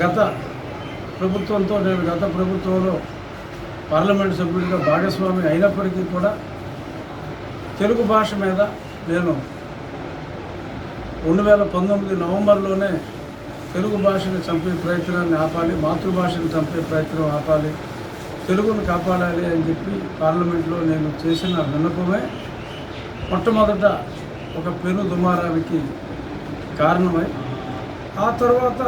గత ప్రభుత్వంతో నేను గత ప్రభుత్వంలో పార్లమెంట్ సభ్యుడిగా భాగస్వామి అయినప్పటికీ కూడా తెలుగు భాష మీద నేను 2019 నవంబర్లోనే తెలుగు భాషను చంపే ప్రయత్నాన్ని ఆపాలి, మాతృభాషను చంపే ప్రయత్నం ఆపాలి, తెలుగును కాపాడాలి అని చెప్పి పార్లమెంట్లో నేను చేసిన విన్నపమే మొట్టమొదట ఒక పెను దుమారానికి కారణమై ఆ తర్వాత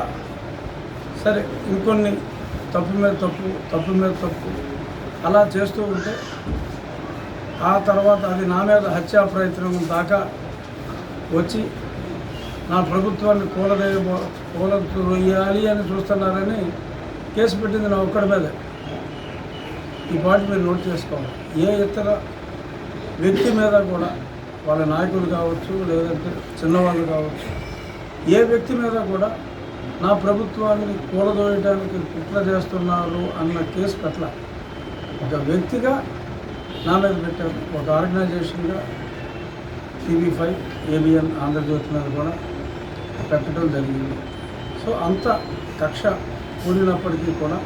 సరే ఇంకొన్ని తప్పు మీద తప్పు అలా చేస్తూ ఉంటే ఆ తర్వాత అది నా మీద హత్యా ప్రయత్నం దాకా వచ్చి నా ప్రభుత్వాన్ని కూలదొయ్యాలి అని చూస్తున్నారని కేసు పెట్టింది నా ఒక్కడి మీదే. ఈ పాయింట్ మీరు నోట్ చేసుకోవాలి. ఏ ఇతర వ్యక్తి మీద కూడా, వాళ్ళ నాయకులు కావచ్చు లేదంటే చిన్నవాళ్ళు కావచ్చు, ఏ వ్యక్తి మీద కూడా నా ప్రభుత్వాన్ని కూలదోయడానికి కుట్ర చేస్తున్నారు అన్న కేసు పట్ల ఒక వ్యక్తిగా నా మీద పెట్టారు. ఒక ఆర్గనైజేషన్గా TV5 ABN ఆంధ్రజ్యోతి మీద కూడా పెట్టడం జరిగింది. సో అంత కక్ష కూడినప్పటికీ కూడా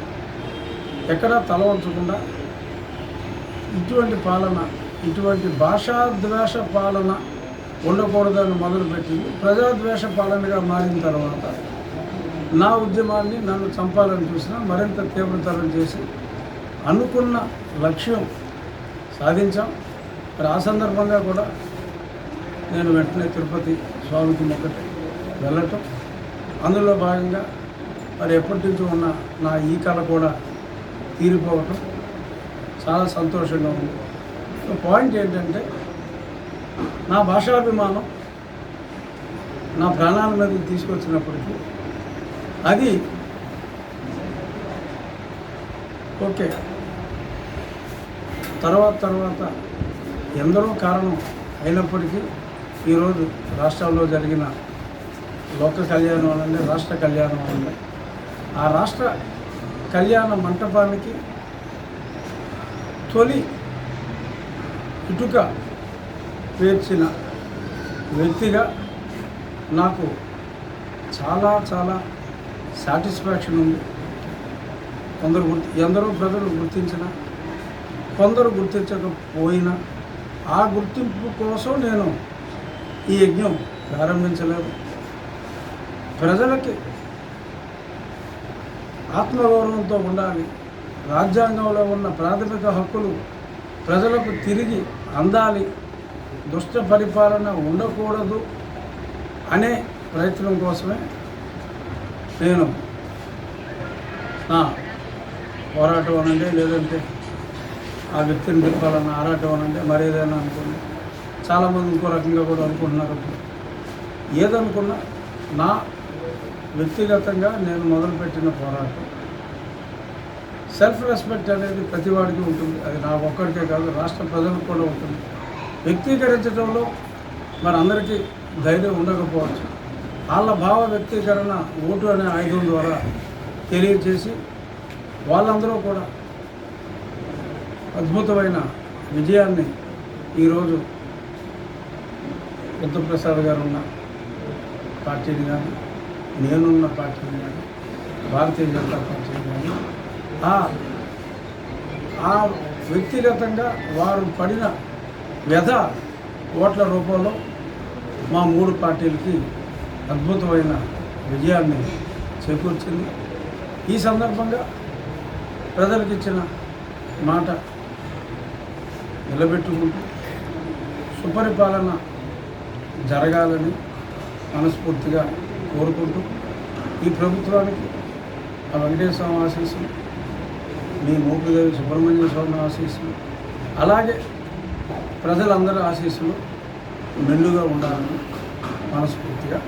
ఎక్కడా తల వంచకుండా ఇటువంటి పాలన, ఇటువంటి భాషాద్వేష పాలన ఉండకూడదని మొదలుపెట్టింది. ప్రజాద్వేష పాలనగా మారిన తర్వాత నా ఉద్యమాన్ని నన్ను చంపాలని చూసినా మరింత తీవ్రతరం చేసి అనుకున్న లక్ష్యం సాధించాం. మరి ఆ సందర్భంగా కూడా నేను వెంటనే తిరుపతి స్వామికి మొక్కటి వెళ్ళటం, అందులో భాగంగా మరి ఎప్పటి నుంచి ఉన్న నా ఈ కళ కూడా తీరిపోవటం చాలా సంతోషంగా ఉంది. పాయింట్ ఏంటంటే నా భాషాభిమానం నా ప్రాణాల మీదకి తీసుకొచ్చినప్పటికీ అది ఓకే, తర్వాత ఎందరో కారణం అయినప్పటికీ ఈరోజు రాష్ట్రాల్లో జరిగిన లోక కళ్యాణం అనండి, రాష్ట్ర కళ్యాణం అనండి, ఆ రాష్ట్ర కళ్యాణ మంటపానికి తొలి ఇటుక పేర్చిన వ్యక్తిగా నాకు చాలా సాటిస్ఫాక్షన్ ఉంది. ఎందరో ప్రజలు గుర్తించిన, కొందరు గుర్తించకపోయినా ఆ గుర్తింపు కోసం నేను ఈ యజ్ఞం ప్రారంభించలేదు. ప్రజలకి ఆత్మగౌరవంతో ఉండాలి, రాజ్యాంగంలో ఉన్న ప్రాథమిక హక్కులు ప్రజలకు తిరిగి అందాలి, దుష్ట పరిపాలన ఉండకూడదు అనే ప్రయత్నం కోసమే నేను నా పోరాటం అనండి, లేదంటే ఆ వ్యక్తిని తిప్పాలన్న ఆరాటం అనండి, మరేదైనా అనుకోండి. చాలామంది ఇంకో రకంగా కూడా అనుకుంటున్నారు. ఏదనుకున్నా నా వ్యక్తిగతంగా నేను మొదలుపెట్టిన పోరాటం సెల్ఫ్ రెస్పెక్ట్ అనేది ప్రతి వాడికి ఉంటుంది. అది నా ఒక్కడికే కాదు, రాష్ట్ర ప్రజలకు కూడా ఉంటుంది. వ్యక్తీకరించడంలో మరి అందరికీ ధైర్యం ఉండకపోవచ్చు. వాళ్ళ భావ వ్యక్తీకరణ ఓటు అనే ఆయుధం ద్వారా తెలియజేసి వాళ్ళందరూ కూడా అద్భుతమైన విజయాన్ని ఈరోజు బుద్ధప్రసాద్ గారు ఉన్న పార్టీని కానీ, నేనున్న పార్టీని కానీ, భారతీయ జనతా పార్టీని కానీ ఆ వ్యక్తిగతంగా వారు పడిన వ్యధ ఓట్ల రూపంలో మా 3 పార్టీలకి అద్భుతమైన విజయాన్ని చేకూర్చింది. ఈ సందర్భంగా ప్రజలకు ఇచ్చిన మాట నిలబెట్టుకుంటూ సుపరిపాలన జరగాలని మనస్ఫూర్తిగా కోరుకుంటూ ఈ ప్రభుత్వానికి ఆ వెంకటేశ్వర ఆశీస్సులు, మీ మోపిదేవి సుబ్రహ్మణ్య స్వామి ఆశీస్సులు, అలాగే ప్రజలందరి ఆశీస్సులు మెండుగా ఉండాలని మనస్ఫూర్తిగా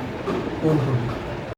కోరుకుంటున్నాను.